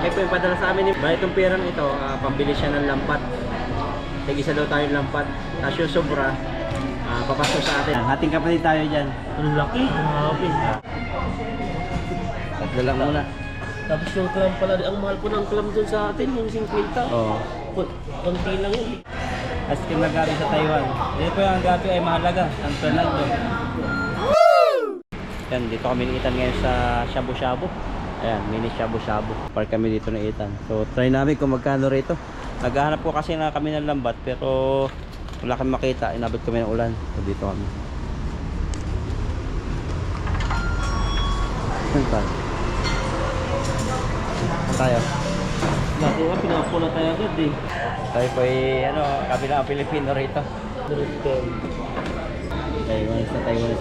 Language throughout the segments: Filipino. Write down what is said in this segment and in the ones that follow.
laki po yung padala sa amin. Bali itong perang ito, pambili siya ng lampat. Tig-isa daw tayo lampat. Tapos yung sobra, papasok sa atin. Hating kapatid tayo dyan. Ang laki, grabe. Tatlo lang muna. Tapos yung clam pala, ang mahal po ng clam dun sa atin, yung 50. Oo. Konti lang yun. As in nagabi sa Taiwan. Dito po yung gabi ay mahalaga. San Fernando. Yan, dito kami niitan ngayon sa shabu-shabu. Ayan, mini shabu-shabu. Park kami dito na itan. So, try namin kung magkano rito. Naghahanap po kasi na kami ng lambat pero wala kami makita. Inabot kami ng ulan. So, dito kami. Saan tayo? Saan tayo? Dati nga, pinapula tayo agad eh. Tayo po ay, kabila ang Pilipino rito. Taiwanese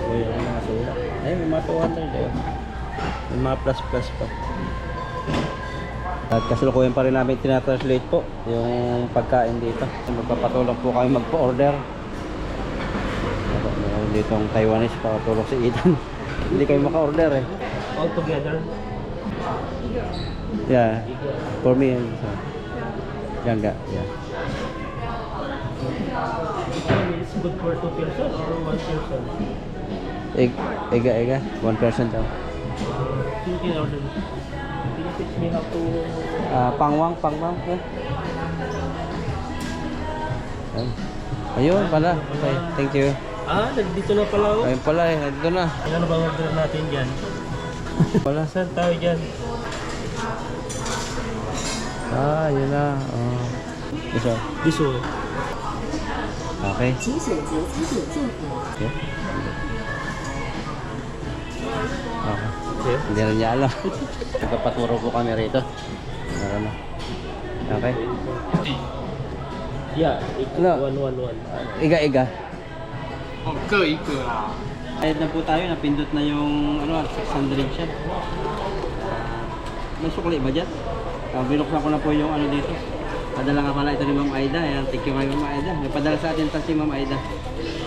po yung mga sulat. Ay, may mga 200 eh. May mga plus pa. At kasalukuyan pa rin namin tinatranslate po yung pagkain dito. Magpapatulong po kami magpa-order. Meron dito ang Taiwanese pakatulong si Ethan. Hindi kayo maka-order eh. All together. Yeah, for me and so. Yeah. It's good for 2 person or 1 person? Ega, 1 person daw. You can order. Can you teach me how to... Pangwang. Yeah. Ayun pala. Okay, thank you. Nandito na pala ako. Ayun pala nandito na. Ano bang order natin dyan? Wala. Saan tayo dyan? Yun na. Isa. This one. Okay. Okay. Hindi rin niya alam. Nagpapaturo po kami rito. Okay. Yeah, Ano? 111. Iga. 各一个啦。 Ayad na po tayo. Napindot na yung 600 siya. May sukli ba dyan? Binuksan ko na po yung dito. Padala nga pala ito ni Ma'am Aida. Ayan, thank you kay Ma'am Aida. Nagpadala sa atin si Ma'am Aida.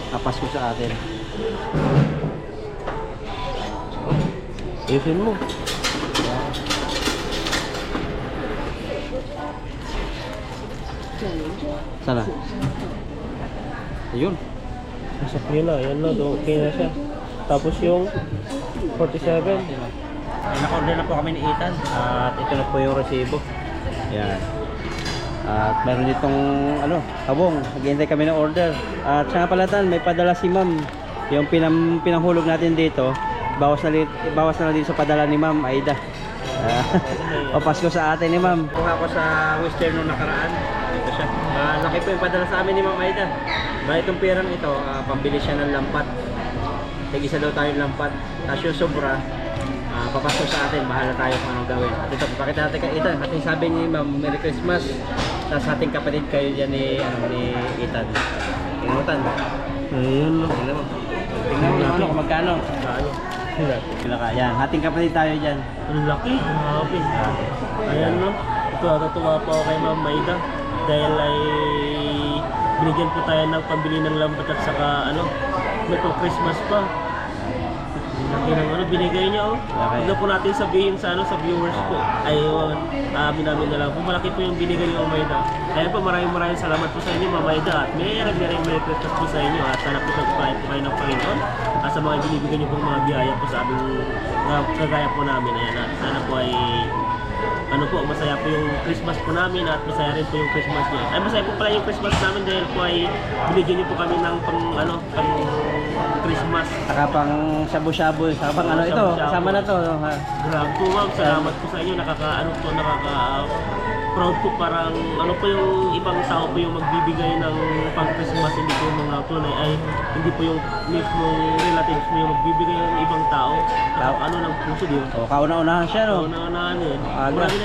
Kapas ko sa atin. Ayusin mo. Sana? Ayun. Nasok nyo na. Yan na. Okay na siya. Tapos yung 47. Naka-order na po kami ni Ethan. At ito na po yung resibo. Ayan. At meron ditong tabong. Naghihintay kami ng order. At siya nga pala Tan, may padala si Ma'am. Yung pinanghulog natin dito, bawas na lang dito sa padala ni Ma'am Aida. Papasko sa atin ni Ma'am. Kuha ko sa Western nung nakaraan. Ito siya. Laki po yung padala sa amin ni Ma'am Aida. Bali itong perang ito, pambili siya ng lampat. Tig-isa daw tayo lampat. Tapos yung sobra, papasok sa atin, bahala tayo kung anong gawin. At ito, pakita natin kay Ethan. Ating sabi ni Ma'am, Merry Christmas. Tapos ating kapatid kayo dyan ni Ethan. Tingnan mo. Ayun no. Tingnan mo kung magkano. Yan, ating kapatid tayo dyan. Ang laki, grabe. Ayan no. Ito, natutuwa po ako kay Ma'am Maida. Dahil ay binigyan po tayo ng pambili ng lambat at saka may pang Christmas pa. Laki ng binigay niya Okay. Huwag na po natin sabihin sa viewers po. Ayun, amin na lang po. Malaki po yung binigay ni Ma'am Maida. Kaya po maraming salamat po sa inyo Ma'am Maida. At may Christmas po sa inyo. At sana po nagpapahin po kayo ng Panginoon. At sa mga binibigyan niyo pong mga biyaya po sa aming kagaya po namin. Ayan, at sana po ay masaya po yung Christmas po namin at masaya rin po yung Christmas niyo. Ay masaya po pala yung Christmas namin dahil po ay binigyan niyo po kami ng pang Christmas. Saka pang shabu-shabu, saka pang ito, Shabu-shabu. kasama na to. Grabe po Ma'am, salamat po sa inyo. Proud po, parang po yung ibang tao po yung magbibigay ng pang Christmas, hindi po yung mga tunay ay hindi po yung mismong relatives mo yung magbibigay ng ibang tao. Ng puso din. Kauna-unahan siya, no? Kauna-unahan yun. Aga. Marami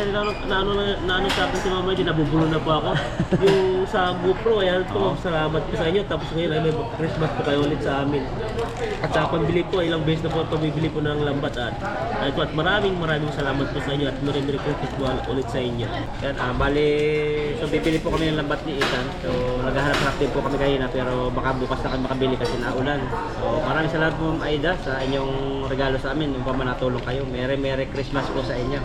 na sa akin si Mama, nabubulo na po ako. Yung sa GoPro, ayan po, salamat po sa inyo. Tapos ngayon ay may Christmas po kayo ulit sa amin. At sa pambili po, ilang beses na po pabibili po ng lambat at maraming salamat po sa inyo at Merry Christmas po ulit sa inyo. Yan, bali, so bibili po kami ng lambat ni Ethan. So naghahanap din po kami kanina pero baka bukas na kami makabili kasi naulan. So maraming salamat po Ma'am Aida sa inyong regalo sa amin. Yung pamanatulong kayo. Merry Christmas po sa inyo.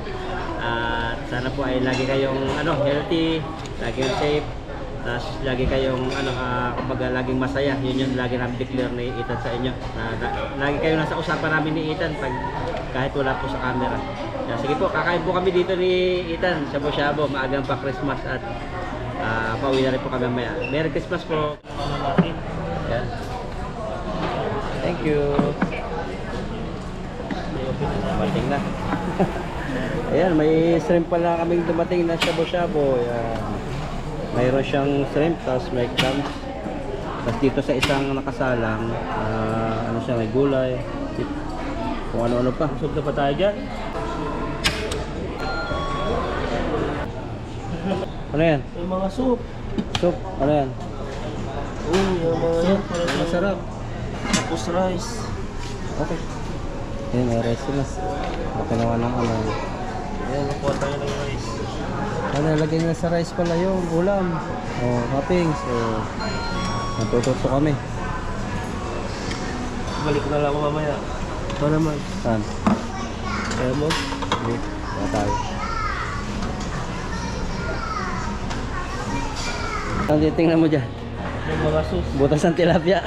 At sana po ay lagi kayong healthy, lagi kayong safe, tapos lagi kayong kumbaga laging masaya. Yun yung lagi namin declare ni Ethan sa inyo. Lagi kayong nasa usapan namin ni Ethan kahit wala po sa camera. Sige po, kakain po kami dito ni Ethan, shabu-shabu, maagang pa Christmas at pauwi na rin po kami mamaya. Merry Christmas po. Yan. Thank you. Dumating na. Ayan, may shrimp pala kaming dumating na shabu-shabu. Ayan. Mayroon siyang shrimp, tapos may clams. Tapos dito sa isang nakasalang, siya, may gulay. Kung ano-ano pa. Busog na pa tayo dyan. Ano yan? May mga soup. Soup? Ano yan? Yung mga yan. Masarap. Tapos rice. Okay. Ayan, may rice sila. Okay naman ng Ayan, nakuha tayo ng rice. lagay na sa rice pala yung ulam. Toppings. Natututo kami. Balik na lang ako mamaya. Ito naman. Saan? Kaya mo? Hindi. Kaya tayo. Ang titingnan mo dyan? Yung mga sus. Butas ng tilapia.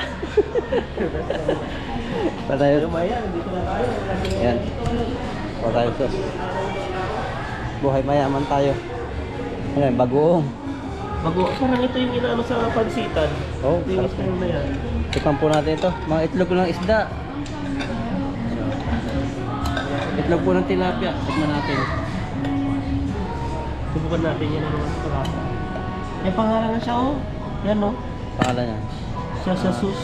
Pa tayo. Maya, dito na tayo. Ayan. Pa tayo sus. Buhay mayaman tayo. Ayan, bagoong. Parang ito yung inaano sa pansitan. Oh, Ito yung sarap style na yan. Tikman po natin ito. Mga itlog ng isda. Itlog po ng tilapia. Tikman natin. Subukan natin yan naman sa kalasa. May pangalan na siya oh. Yan oh. Pangalan niya. Siya sa sus.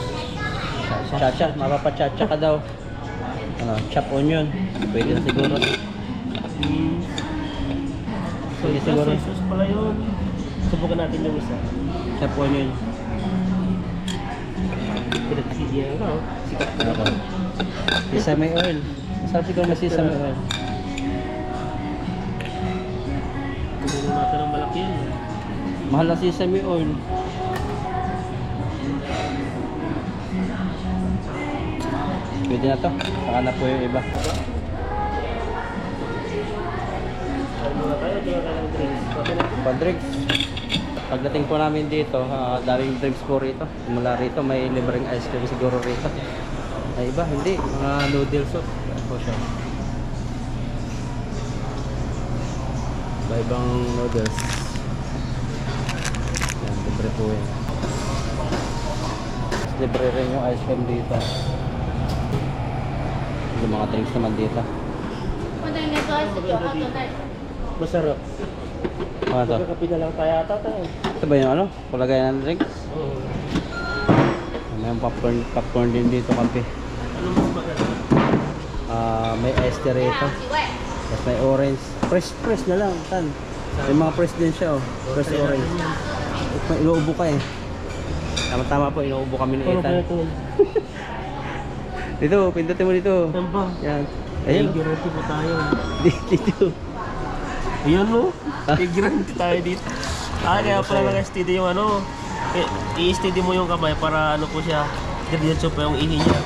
Chacha. Mapapachacha ka daw. Chop onion. Pwede na siguro. Pwede siguro. Soy sauce pala yun. Subukan natin yung isa. Chop onion. Pinagsidiyan ka oh. Sikat ko na. Sesame oil. Masarap siguro may sesame oil. Kunin natin ng malaki yun. Mahal na sesame oil. Pwede na to. Saka na po yung iba. Ano muna tayo? Di ba tayo ng drinks? Okay na. Pa-drinks. Pagdating po namin dito, daming drinks po rito. Mula rito, may libreng ice cream siguro rito. Ay iba, hindi. Mga noodle soup. Yan po siya. Iba-ibang noodles. Yan, libre po yun. Libre rin yung ice cream dito. Yung mga drinks naman dito. Masarap. Ano to? Magkakapi na lang tayo ata tayo. Ito ba yung palagay ng drinks? Oo. May popcorn din dito, kampi. Ano mas maganda? May iced tea rito. Tapos may orange. Fresh na lang, tan. May mga fresh din siya, oh. Fresh orange. Inuubo ka eh. Tama-tama po, inuubo kami ni Ano Ethan. kaya ito? Dito, pindutin mo dito. Saan ba? Yan. Ayun. Ayun. Guarantee po tayo. Dito. Ayan no? I-guarantee tayo dito. Kaya pala nag-steady yung ano. I-steady mo yung kamay para ano po siya. Diretso pa yung ihi niya.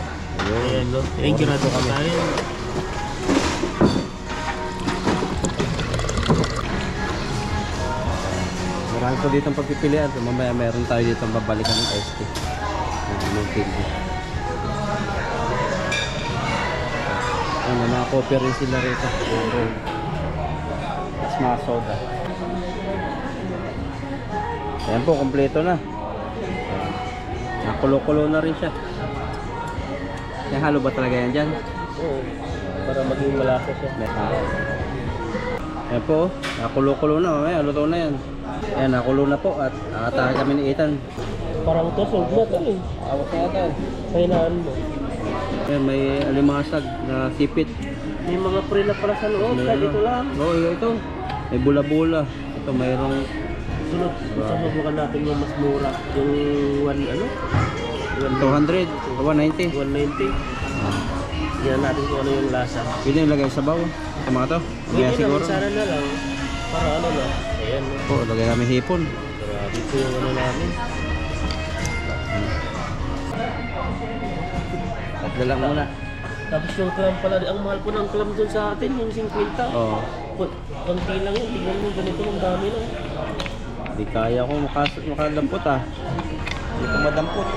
Ayan no? I-guarantee po tayo. Marami po dito ang pagpipilian. So, mamaya meron tayo dito ang babalikan ng iced tea. Yung candy. May mga coffee rin sila rito. Tapos mga soda. Ayan po, kompleto na. Nakulo-kulo na rin siya. Yung halo ba talaga yan dyan? Oo. Para maging malasa siya. Ayan po, nakulo-kulo na. Mamaya, luto na yan. Ayan, nakulo na po. At nakatahan kami ni Ethan. Parang ito, sold na ito eh. Awas na yata. Kainaan mo. Ayan, may alimasag na sipit. May mga pre na pala sa loob. Kahit ito lang. Oo, ito. May bula-bula. Ito mayroong Sunod, susubukan natin yung mas mura. Yung 200 o 190. 190. Yan natin kung ano yung lasa. Pwede yung lagay sa baw. Sa mga to. Mamaya Hindi siguro. lang, sana na lang. Para ano na. Ayan. No? Oo, lagay namin hipon. Grabe po yung ano namin. Tatlo lang muna. Tapos yung clam pala, ang mahal po ng clam dun sa atin, yung 50. Oo. Konti lang yun. Tingnan mo ganito ang dami lang. Hindi kaya ko makadampot ah. Hindi ko madampot.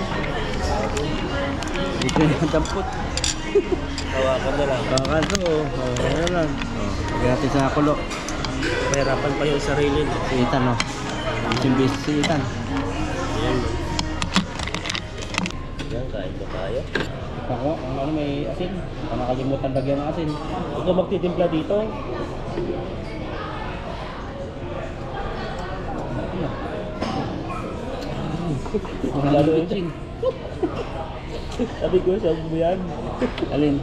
Hindi ko madampot. Hawakan na lang. Baka to, ano lang. Lagyan natin sa kulo. Mahirapan pa yung sarili. No? Si Ethan, no? Bisin-bisin si Ethan. Ayan. Yan, kain ba tayo? Ako, ang ano may asin. Baka nakalimutan lagyan ng asin. Huwag ka magtitimpla dito. Lalo yung asin. Sabi ko sa mo yan. Alin?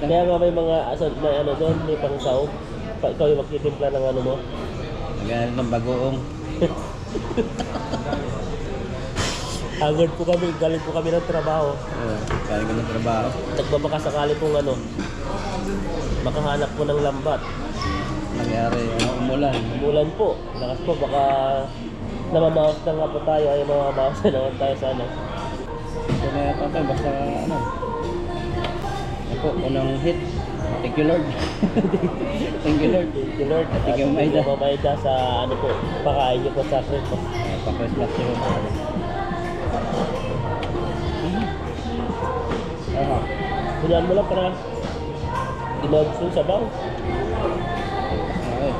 Kaya nga may mga may ano doon, may pangsaw. Ikaw yung magtitimpla ng ano mo. Lagyan natin ng bagoong. Haggard po kami, galing po kami ng trabaho. Kaya ko ng trabaho. Nagmamakasakali pong ano, makahanap po ng lambat. Nangyari, umulan. Umulan po, lakas po, baka namamaos na nga po tayo, ay mamamaos na naman tayo sa ano. Ito na yata tayo, basta ano. Ako, unang hit. Thank you Lord. Thank you Lord. Thank you Lord. Thank you Maida. Maida sa ano po, pakain niyo po sa Christmas. Pa-Christmas yun. Aha. Punyan mo lang para dinobs yung sabaw. Okay.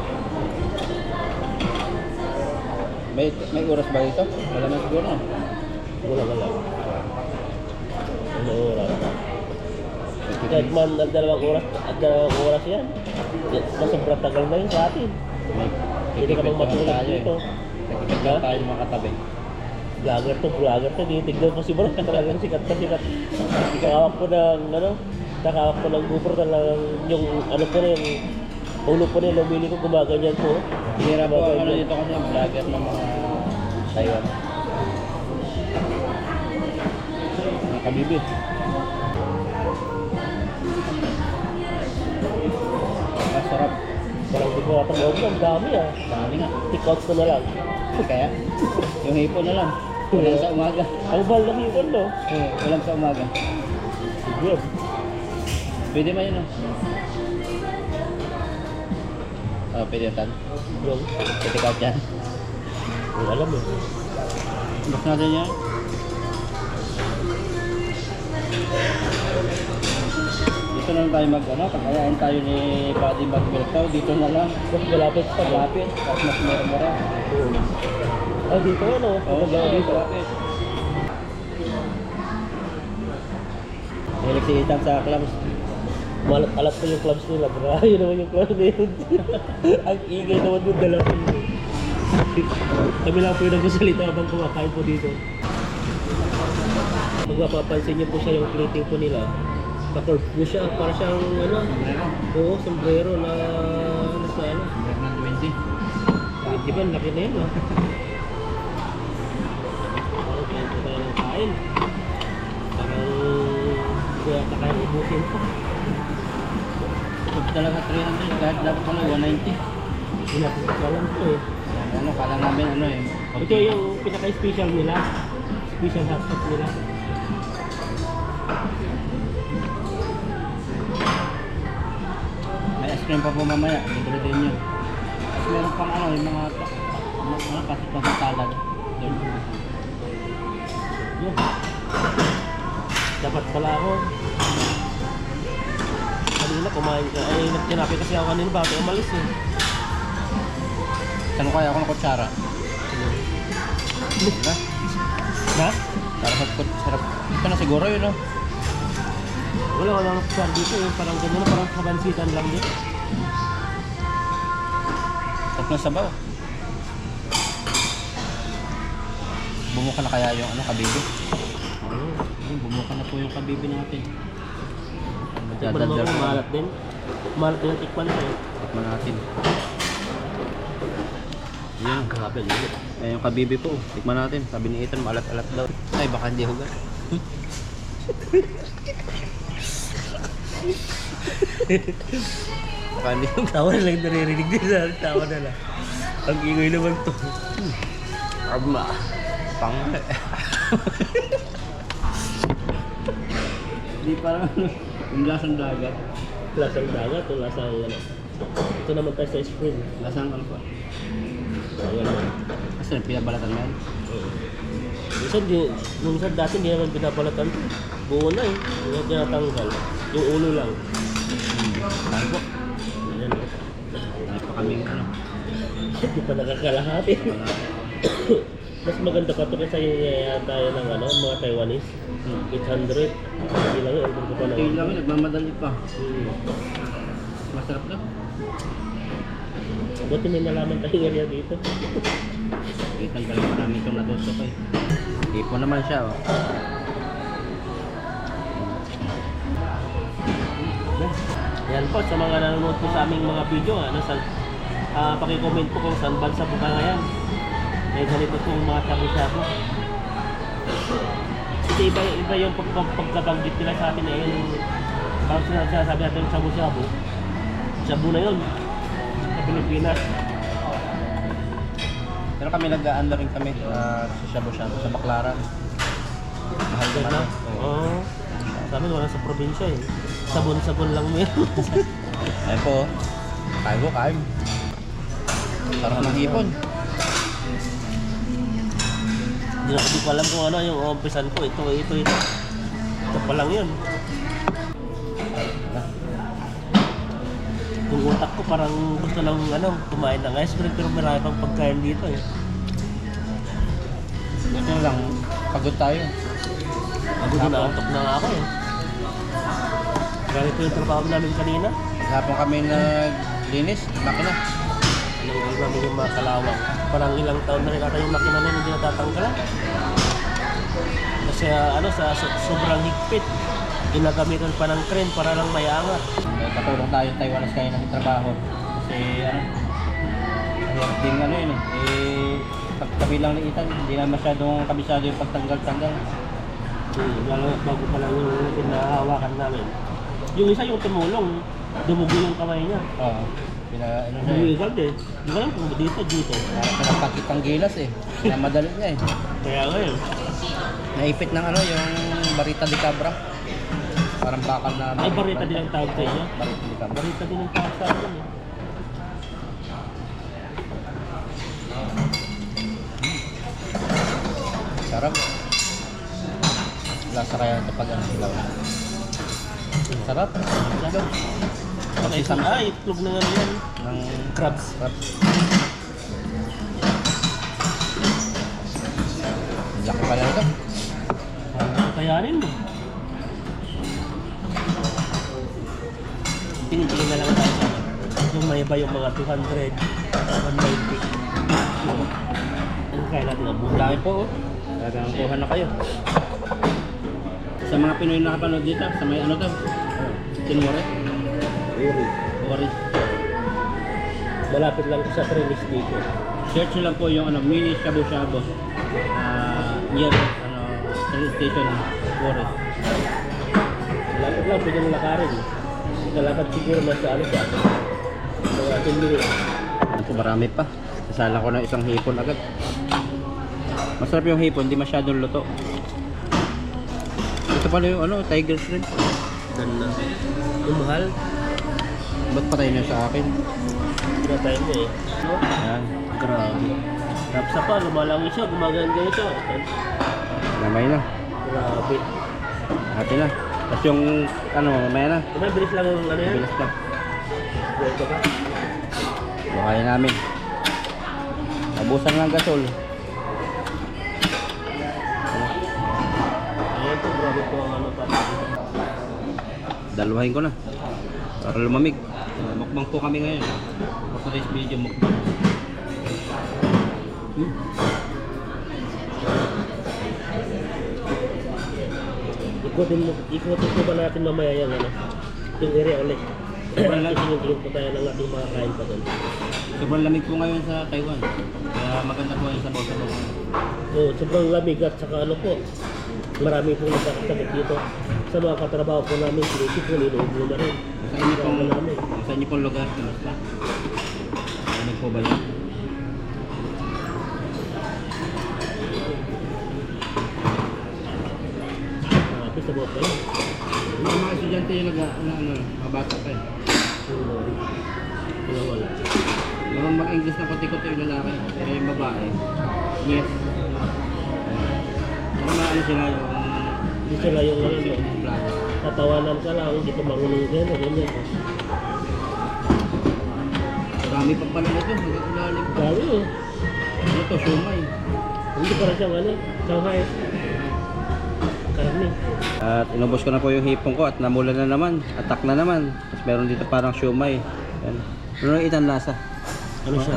May oras ba ito? Wala na siguro no? Wala. Ano oras? Kahit man ang dalawang oras yan. Masobrang tagal na yun sa atin. Hindi ka bang matulog dito. Nagkikita tayo mga katabi. Vlogger to, titignan ko si Bro, talagang sikat na sikat. Nakawak po ng, nakawak po ng GoPro, talagang yung, ano po na yung, ulo po na yung lumili ko, gumaganyan po. Hira po ako dito kasi ang vlogger ng mga Taiwan. Mga kabibit. Masarap. Parang di ko natamawag ang dami ah. Dami nga. Take-out ko na lang. Kaya, yung hipon na lang. Walang sa umaga. Ang bahal ng hipon no? Walang sa umaga. Good. Pwede ba yun? Pwede yan. Yung, Pwede ka dyan. yung alam eh. Bus natin yan. Dito na lang tayo kakayain tayo ni Buddy Magbiltaw. Dito na lang. Mas malapit pa ba? Malapit. At mas mura-mura. Ah, dito ano? Oo, dito. Malapit. Hilig si Ethan sa clubs. Alat pa yung clubs nila, bro. Yun naman yung clubs nila. Ang ingay naman yung dalawa. Kami lang po yung nagsasalita habang kumakain po dito. Pag mapapansin niyo po siya yung plating po nila, pa-curve po siya, para siyang ano, oo, sombrero na sa ano. 20. Di ba, laki na yun ah. Parang kain po tayo ng kain. Parang hindi yata kaya ubusin po. Pag talaga 300, kahit dapat pala 190. Hindi natin alam po eh. Ano, kala namin ano eh. Ito yung pinaka-special nila. Special hotdog nila. May ice cream pa po mamaya, libre din yun. Tapos meron pang ano, yung mga pasit salad. Doon. Yun. Dapat pala ako. Kanina kumain ka. Ay, nagtinapi kasi ako kanina bago umalis eh. Saan kaya ako ng kutsara? Diba? Ha? Para sa sarap. Ito na siguro yun oh. Wala nang kutsar dito eh. Parang gano'n na, parang kabansitan lang din. Tapos na sabaw. Bumuka na kaya yung ano, kabibi? Bumuka na po yung kabibi natin. Tikman mo kung malat din. Malat din ang tikman ko eh. Tikman natin. Yan. Grabe, yun. Eh, yung kabibi po. Tikman natin. Sabi ni Ethan, maalat-alat daw. Ay, baka hindi hugas. Baka hindi hugas. Tawa na lang naririnig din sa tawa na lang. Ang ingay naman to. Arma. Pang. Hindi parang ano, yung lasang dagat. Lasang dagat o lasang ano. Ito naman tayo sa spring. Lasang ano po? Ayan na. Kasi pinabalatan mo yan. Minsan dati hindi naman pinabalatan. Buo na eh. Hindi na tinatanggal. Yung ulo lang. Tayo po. Ayan. Tayo pa kaming ano. Hindi pa nakakalahati. Mas maganda pa ito kasi yung tayo ng ano, mga Taiwanese. 800. Hindi lang yun. Order ko pa Okay lang yun, nagmamadali pa. Masarap na. Buti may nalaman tayo ganyan dito. Itan talaga marami itong natusok eh. Tipo naman siya oh. Yan po, sa mga nanonood po sa aming mga video, ano, paki-comment po kung saan bansa po ka ngayon. May ganito pong mga shabu-shabu. Kasi iba yung pagkabanggit nila sa atin eh, yung parang sinasabi natin shabu-shabu. Shabu na yun sa Pilipinas. Pero kami nag-aanda rin kami sa shabu-shabu sa Baclaran. Mahal Yan naman na. eh. Oo. Sa amin wala sa probinsya eh. Sabon-sabon lang mo yan. Ayun po oh. Kain ko, kain. Sarap ng hipon. Hindi ko alam kung ano yung umpisan ko. Ito. Ito pa lang yun. Yung utak ko parang gusto lang ano, kumain ng ice cream pero marami pang pagkain dito eh. Ito lang, pagod tayo. Ako din naantok na nga ako eh. Ganito yung trabaho namin kanina. Hapon kami naglinis, makina. Nanggal namin yung mga kalawang. Parang ilang taon na rin ata yung makina na hindi natatanggalan. Kasi ano, sobrang higpit. Ginagamitan pa ng crane para lang may angat. Katulong tayo Taiwanese kayo ng trabaho. Kasi ano, hirap din ano yun eh. Pagkabilang liitan, hindi na masyadong kabisado yung pagtanggal-tanggal. Lalo bago pa lang yung pinahawakan namin. Yung isa yung tumulong, dumugo yung kamay niya. Oo. Ano siya eh. Bumigad eh. Hindi ko alam kung dito. Para pinapakit ang gilas eh. Pinamadali niya eh. Kaya ngayon. Naipit ng ano, yung Barita de Cabra. Parang bakal na... Ay, barita din ang tawag sa inyo. Barita de Cabra. Barita din ang tawag sa akin eh. Sarap. Lasa kaya ito pag ano silaw. Sarap. Itlog. Okay, itlog na nga yan. Ng Crabs. crabs. Laki pala ito. Kayanin mo. Tingin-tingin na lang tayo sa yung may iba yung mga 200, 190. Ano kaya natin ang buhay? Dami po oh. Talagang kuha na kayo. Sa mga Pinoy na nakapanood dito, sa may ano to? Tinwari? Ori. Malapit lang sa Trinis dito. Search nyo lang po yung ano, mini shabu-shabu. Near ano, train station Ori. Malapit lang, pwede mong lakarin. Kalakad siguro nasa ano sa atin. Mga 10 minutes. Ito marami pa. Sasala ko ng isang hipon agad. Masarap yung hipon, di masyadong luto. Ito pala yung ano, tiger shrimp. Dan yung mahal. Ba't patay na sa akin? Pinatayin mo eh. No? Ayan. Grabe. Tapos pa, lumalangi siya, gumaganda siya. Namay na. Grabe. Hati na. Tapos yung ano, mamaya na. Diba, bilis lang yung ano yan? Bilis lang. Ito ka. Buhay namin. Abusan lang gasol. Ayan po, grabe po ang ano pa. Dalawahin ko na. Para lumamig. Mukbang po kami ngayon. For today's video, mukbang. Ikutin po ba natin mamaya yung ano? Yung area ulit. Tingin po tayo ng ating mga kain pa doon. Sobrang lamig po ngayon sa Taiwan. Kaya maganda po yung sabaw-sabaw. So, sobrang lamig at saka ano po, marami po nagkakasakit dito. Sa mga katrabaho po namin, sinisi po, nilubo na rin. Sa inyo pong lugar, kamusta? Ano po ba yun? Grabe sa buhat kayo. Yung mga estudyante yung mga bata pa eh. wala. Meron mag-English na konti-konti yung lalaki, pero yung babae, yes. Ano ano sila yung Hindi sila yung ano, no? black. Tatawanan ka lang, hindi ka marunong din, ganyan. Marami pa pala nito, mag-ilalim pa. Dami oh. Ano to, shumay. Hindi para siyang ano, Shanghai. Karni. At inubos ko na po yung hipong ko at namulan na naman, attack na naman. Tapos meron dito parang shumay. Yan. Ano yung itan lasa? Ano siya?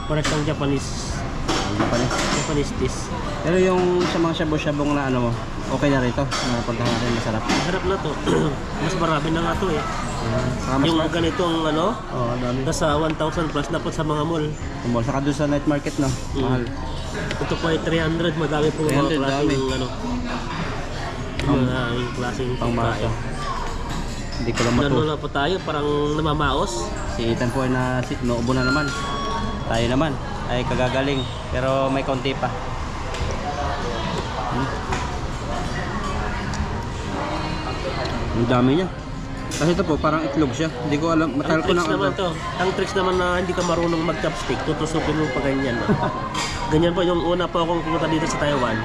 Para siyang Japanese. Ano pa rin? Japanese dish. Pero yung sa mga shabu-shabong na ano mo, okay na rito. Napuntahan natin, masarap. Masarap na to. Mas marami na nga to eh. Saka mas Yung ganitong ano, Oo, dami. nasa 1,000 plus dapat sa mga mall. Kumol. Saka doon sa night market, no? Mahal. Ito po ay 300, madami po 300, mga klaseng dami. ano. Pang- Mga klaseng Pangmasa. pagkain. Hindi ko lang matu. Nanola po tayo, parang namamaos. Si Ethan po ay naubo na naman. Tayo naman ay kagagaling. Pero may konti pa. Ang dami niya. Kasi ito po, parang itlog siya. Hindi ko alam. Matagal Ang ko tricks na naman to. Ang tricks naman na hindi ka marunong mag-chopstick, tutusupin mo pa ganyan. Ganyan po yung una po akong pumunta dito sa Taiwan.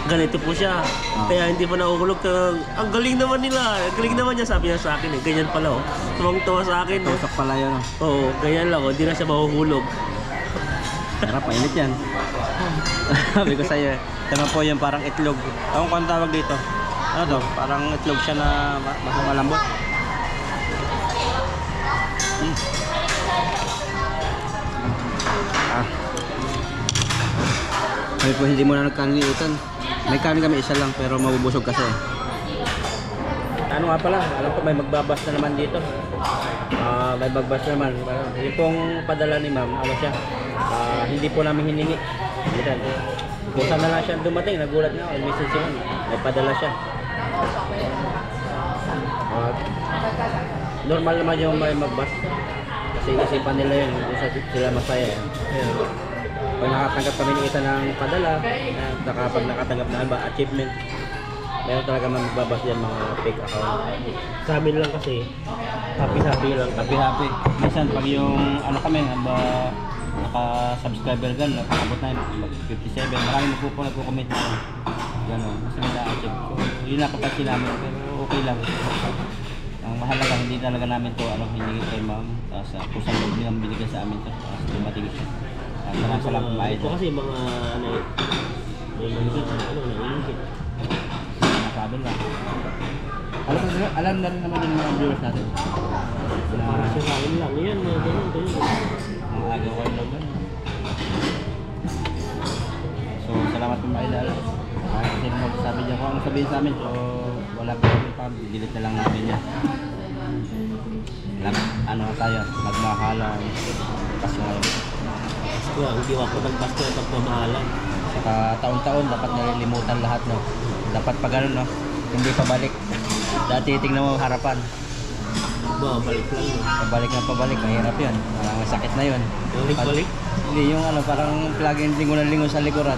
Ganito po siya. Kaya hindi pa nakukulog. Ang galing naman nila. Ang galing naman niya, sabi niya sa akin eh. Ganyan pala oh. Tuwang-tuwa sa akin. Tusok pala yun. Oo, ganyan lang oh. Hindi na siya mahuhulog. Sarap, mainit yan. Sabi ko sa'yo, ito po yung parang itlog. Ewan ko ang tawag dito. Ano to? Parang itlog siya na mas malambot. Sabi po hindi mo na nagkanin iutan. May kanin kami isa lang pero mabubusog kasi. Ano nga pala, alam ko may magbabas na naman dito. May magbabas na naman. Yung pong padala ni ma'am, ano siya, hindi po namin hiningi. Kung saan na lang siya dumating, nagulat na ako, message siya, may padala siya. Normal naman yung may magbas. Kasi isipan nila yun, kung saan sila masaya. Pag nakatanggap kami ng isa ng padala, pag nakatanggap na iba, achievement, meron talaga magbabas yan mga fake account. Sa amin lang kasi, happy-happy lang. Happy. Minsan pag yung ano kami, naka-subscriber gan, nakakabot na yun, 57, maraming nagko-comment na yun. Gano'n, mas may na-achieve. So, yun na kapag namin, pero okay lang. Ang mahalaga, hindi talaga namin to hiningi kay ma'am. Tapos kung saan loob nilang binigay sa amin to, tapos dumating siya. Salamat kumain. Ito kasi mga ano eh, may manggit, naiingit. Sabi lang. Alam na rin naman yung mga viewers natin. Para sirain lang, yan, ganyan. Ang aga ko yung logan. So, salamat po mga idol. Kasi magsasabi niya kung ano sabihin sa amin. So, wala po kami pa. Delete na lang namin niya. Ano tayo, magmahalan. Pasko ngayon. Pasko, hindi ako nagpasko at magmamahalan. Saka taon-taon dapat nalilimutan lahat, no? Dapat pa ganun, no? Hindi pabalik. Dati tingnan mo harapan. Balik lang yun. Pabalik, mahirap yun. Parang sakit na yun. Balik? Hindi, yung ano, parang laging lingon sa likuran.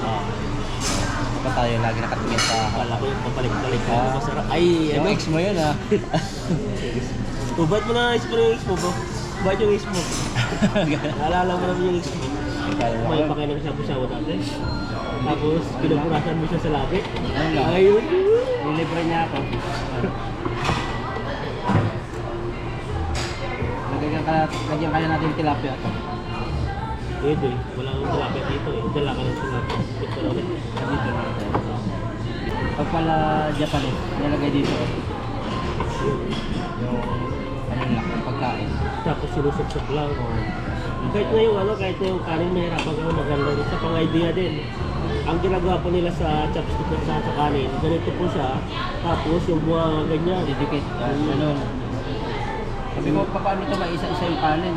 Pa tayo lagi nakatingin sa Wala ko yung pabalik-balik. Ah. Masarap. Ay, yung ex mo yun, ha? Ba't mo na-ex mo yung ex mo ba? Ba't yung ex mo? Naalala mo naman yung ex mo. May pakilang shabu-shabu dati. Tapos, pinapurasan mo siya sa labi. Ayun lang. Ayun. Nilibre niya ako. Lagyan kaya natin tilapia ito. Pwede. Wala akong tilapia dito eh. Dala ka ng tilapia. Ito ulit. Dito natin. Pag pala Japanese, nilagay dito. Yung ano lang, yung pagkain. Tapos sinusok-sok lang. Kahit na yung kahit na yung kanin, mahirapan ka maganda. Isa pang idea din. Ang ginagawa po nila sa chopstick at sa kanin, ganito po siya. Tapos yung buha ganyan. Didikit. Ganun. Sabi mo, paano ito maisa-isa yung kanin?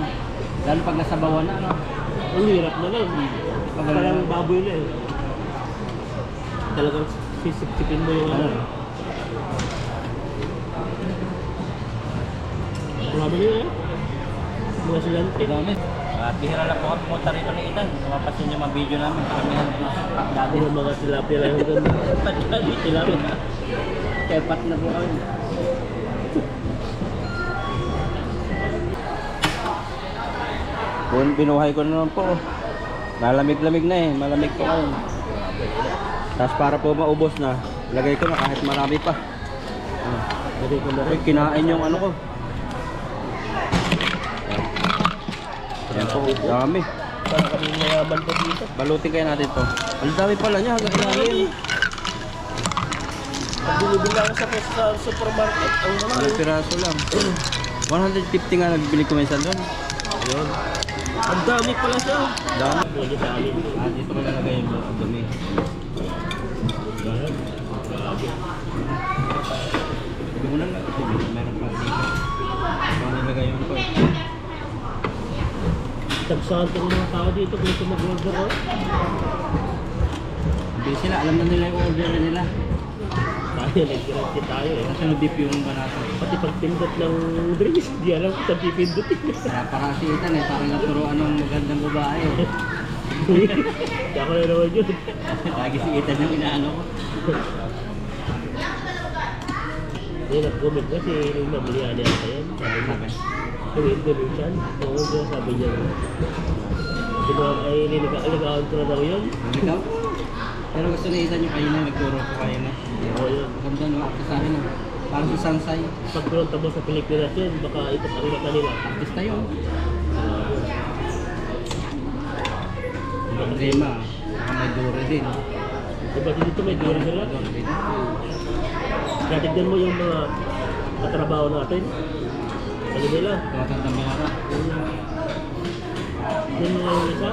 Lalo pag nasabawan na, ano? Ang hirap na lang. Parang baboy na eh. Talagang sisip-sipin mo yung ano. Marami nyo eh. Mga silante. Dami. At bihira lang po kami punta rito ni Ethan. Mapapansin yung mga video namin. Karamihan dati. Puro mga tilapia lang yung ganda. Pati tilapia. Kepat na po kami. Binuhay ko na naman po. Malamig-lamig na eh. Malamig po kayo. Tapos para po maubos na, lagay ko na kahit marami pa. Lagay ko na Uy, rin. kinain yung ano ko. Ayan po, dami. Para kami mayaman po dito. Balutin kaya natin to. Ang dami pala niya, hanggang ilalim. Pag binibili ako sa supermarket, ang mga Walang piraso lang. 150 nga nagbili ko minsan doon. yun. Ang dami pala siya. Dami. Pwede sa amin. Dito ko nalagay yung mga dumi. Grabe. Hindi mo na lang ito. Meron pa dito. Ito nalagay yung ko. Tagsahan ko ng mga tao dito kung ito mag-order ko. Hindi sila, alam na nila yung order nila. Tayo, nag-direct tayo eh. Kasi nabip yung banata. Pati pagpindot ng drinks, di alam kung saan pipindutin. Kaya parasitan eh, parang naturoan ng magandang babae. Kaya ko na naman yun. Lagi si Ethan yung inaano ko. Hindi, nag-comment na si Nung Nablihan niya sa yan. Sabi niya, Sabi. yung Indonesian. Oo, diba, sabi niya. Diba, ay nag-account ko na daw yun. Ikaw? Pero gusto ni Ethan yung kayo na, nagturo ko kayo na. Oo, yun. Ganda no, ako sa akin. Parang si Sansay. Pag pinunta mo sa Pilipinas yun, baka ito ang mata nila. Artista yun. Problema, baka may dure din. Diba dito may dura sila? Dure din. Kaya tignan mo yung mga katrabaho natin. Ano nila? Tumatandang binara. Yan yung isa,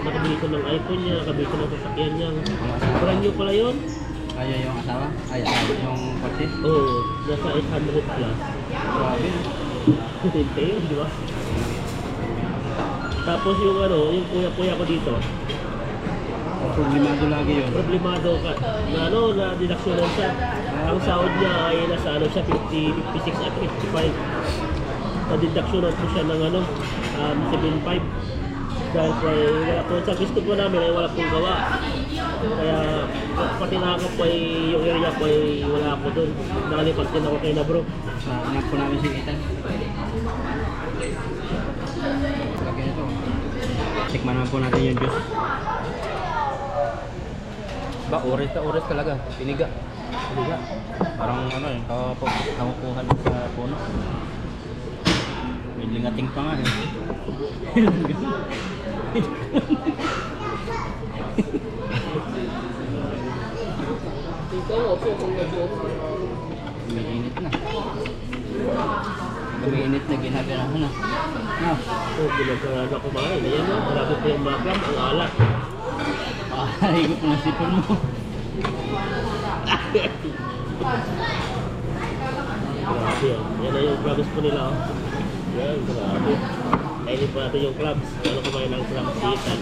nakabili ko ng iPhone niya, nakabili ko ng sasakyan niya. Brand new pala yun? Kaya yung asawa? Ay, yung kotse? Oo, nasa 800 plus. Grabe. Hindi yun, di ba? Tapos yung ano, yung kuya-kuya ko dito, Problemado lagi yun. problemado ka, na ano, na deductionan siya. Ang sahod niya ay nasa ano siya, 56 at 55. Na-deductionan po siya ng ano, 7.5. Dahil po ay, kung sa gusto po namin ay wala pong gawa. Kaya pati na ako po ay, yung area po ay wala ako doon. Nakalipat din ako kay na bro. Sa anak po namin si Ethan. Lagi na to. Tikman naman po natin yung juice. Ba, orange na orange talaga. Piniga. Piniga. Parang ano yun, kakukuha lang sa puno. May lingating pa nga eh. Umiinit na. Umiinit na, ginaganahan na. Na. Oh, ginagawa na kumain. Ayan na, marami po yung maklam, ang alat. Higop na sipon mo. Grabe yan. Yan na yung clubs po nila. Oh. Yan, grabe. Kainin po natin yung clubs. Ano kumain ng clubs dito.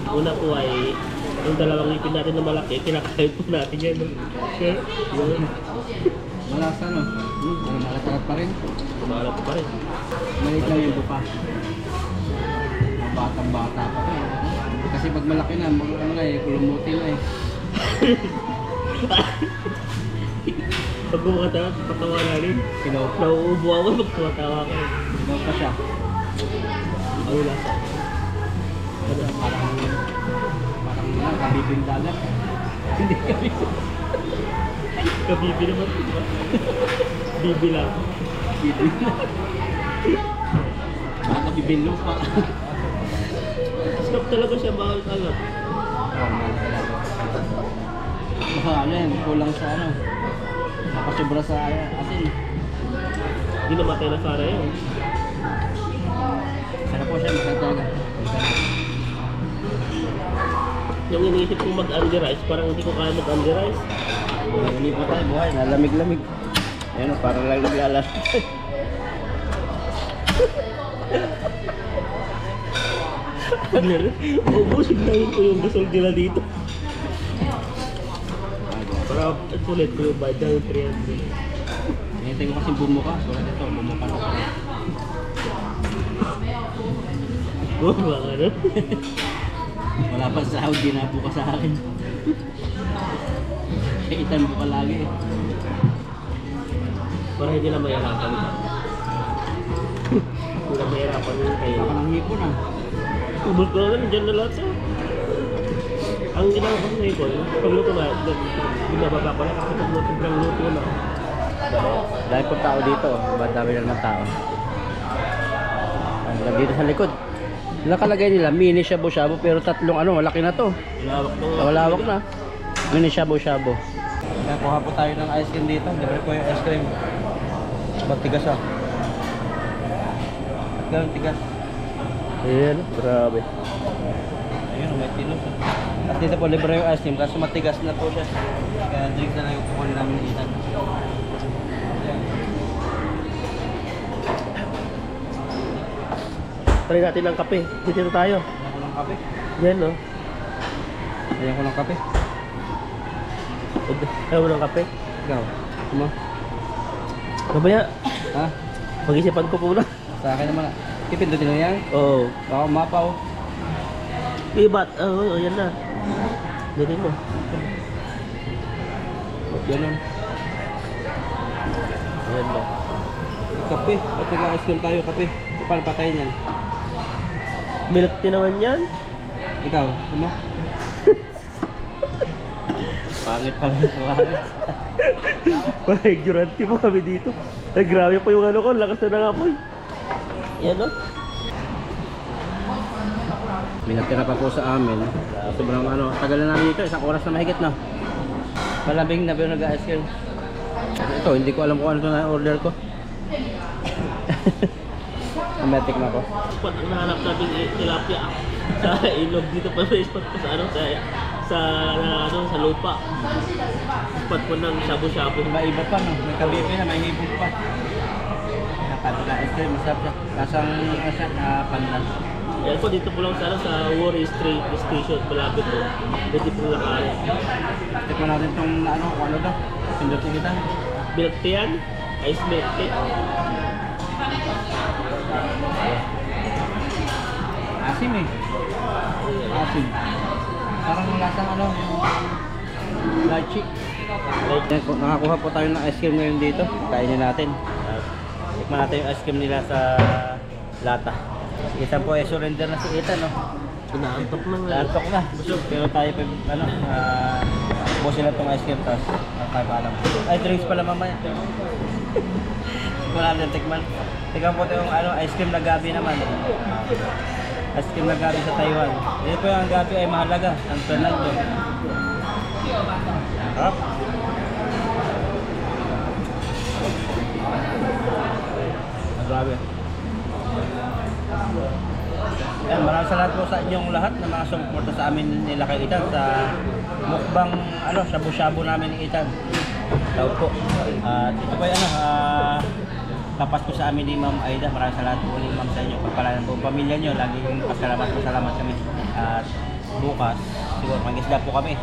Una po ay yung dalawang ipin natin na malaki, kinakain po natin yan. Sure? Yun. Malasa no? Malatarat pa rin. Kumalat pa rin. Maliit lang yung bupa. Batang bata pa rin. Kasi pag malaki na, ano na eh, kulumuti na eh. Pag kumakata, patawa na rin. Kilaw pa. Nauubo ako pag kumatawa ka. Kilaw pa siya. Ang lasa. Ano? Parang kabibing dagat. Hindi kabibing. Kabibi naman, di ba? Bibi lang. Kabibing na. Baka kabibing lupa. Stop talaga siya, mahal alam. Oh, mahal talaga. Baka ano yan, kulang sa ano. Nakasubra sa asin. Hindi namatay na sana yun. Sana po siya, masarap talaga. Yung iniisip kong mag-under rice, parang hindi ko kaya mag-under rice. Hindi po tayo buhay, nalamig-lamig. Ayan o, parang lang nag-alas. Ubusin na yun ko yung gasol nila dito. Para sulit ko yung bayad ng 300. Hinintay ko kasi bumuka. Wala dito, bumuka na ako. Oh, mga ano? Wala pa sa sahod, di na buka sa akin. Kaitan buka lagi eh. Para hindi na mayarapan. Hindi na mahirapan yung kayo. Baka ng hipon ah. Ubus ko na lang, dyan na lahat siya. Ang ginawa ko sa hipon, pagluto na, binababa ko na kasi pag luto na. Dahil po tao dito, dami na naman tao. Ang dito sa likod. Nakalagay nila, mini shabu-shabu pero tatlong ano, malaki na to. Lawak to. Malawak na. Mini shabu-shabu. Kaya kuha po tayo ng ice cream dito. Libre po yung ice cream. Matigas ah. At ganun tigas. Ayan, grabe. Ayun, may tilos ah. At dito po libre yung ice cream kasi matigas na po siya. Kaya drink na lang yung kukunin namin ng itan. Try natin ng kape. Dito tayo. Ayan ko ng kape. Yan, no? Ayan ko ng kape. Ayaw mo ng kape? Ikaw. Ano? Kabaya, Ha? pag-isipan ko muna. Sa akin naman ah. Pipindutin mo yan. Oo. Baka umapaw. Ibat. Oo, yan na. Dito mo. Ganun. Ayan ba? Kape. At nag-ice cream tayo, kape. Paano patayin yan? Milk tea naman yan. Ikaw, ano? Pangit pala yung pangit. Parang ignorante po kami dito. Ay, grabe po yung ano ko. Lakas na nangapoy. Yan, no? May natira pa po sa amin. Sobrang ano, tagal na namin dito. Isang oras na mahigit na. Malabing na pero nag-ice cream. Ito, hindi ko alam kung ano ito na order ko. Mametik na ko. Spot ang nahanap natin tilapia sa ilog dito pa sa spot ko sa ano sa lupa. Spot po ng shabu-shabu. Iba pa no, may kabibi na, may hipon pa. Naka-ice cream, masarap siya. Kasang pandan. Yan po dito po lang sa Warri Street Station malapit po. Dito po lang kaya. Tikman natin itong ano, kung ano daw. Pindutin kita. Milk tea yan? Ice milk tea. Asim eh. Asim. Parang lasang ano, lychee. Yan, nakakuha po tayo ng ice cream ngayon dito. Kainin natin. Tikman natin yung ice cream nila sa lata. Si Ethan po ay surrender na si Ethan, no? Inaantok lang nga. Lantok na. Pero tayo pa, ano, busin na itong ice cream tapos tayo pa alam. Ay, drinks pala mamaya. Wala natin tikman. Tikman po ito yung ano, ice cream na gabi naman. Ice cream na gabi sa Taiwan. Ito po yung gabi ay mahalaga. San Fernando. Harap. Grabe. Yan, maraming salamat po sa inyong lahat na mga sumuporta sa amin nila kay Ethan sa mukbang ano, shabu-shabu namin ni Ethan. Tawag po. At ito po yung papas ko sa amin ni Ma'am Aida. Maraming salamat po ulit Ma'am sa inyo. Pagpalanan po ang pamilya nyo. Laging pasalamat kami. At bukas, siguro mag-isda po kami.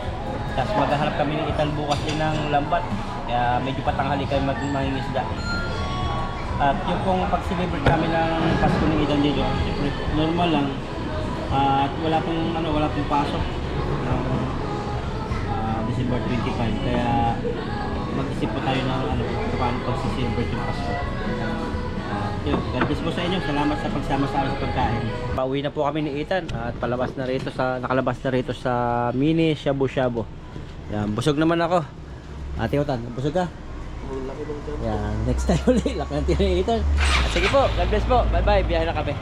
Tapos maghahanap kami ni Ethan bukas din ng lambat. Kaya medyo patanghali kayo mangingisda. At yung pong pag-celebrate kami ng Pasko ng Ethan dito, siyempre normal lang. At wala pong pasok ng December 25. Kaya mag-isip po tayo ng ano, paano pag-celebrate yung Pasko. Yun, God bless po sa inyo. Salamat sa pagsama sa amin sa pagkain. Pauwi na po kami ni Ethan at nakalabas na rito sa mini shabu-shabu. Yan, busog naman ako. Ate Utan, busog ka? Yan, next time ulit. Laki ng tinaitan. Sige po, God bless po. Bye bye, biyahe na kami.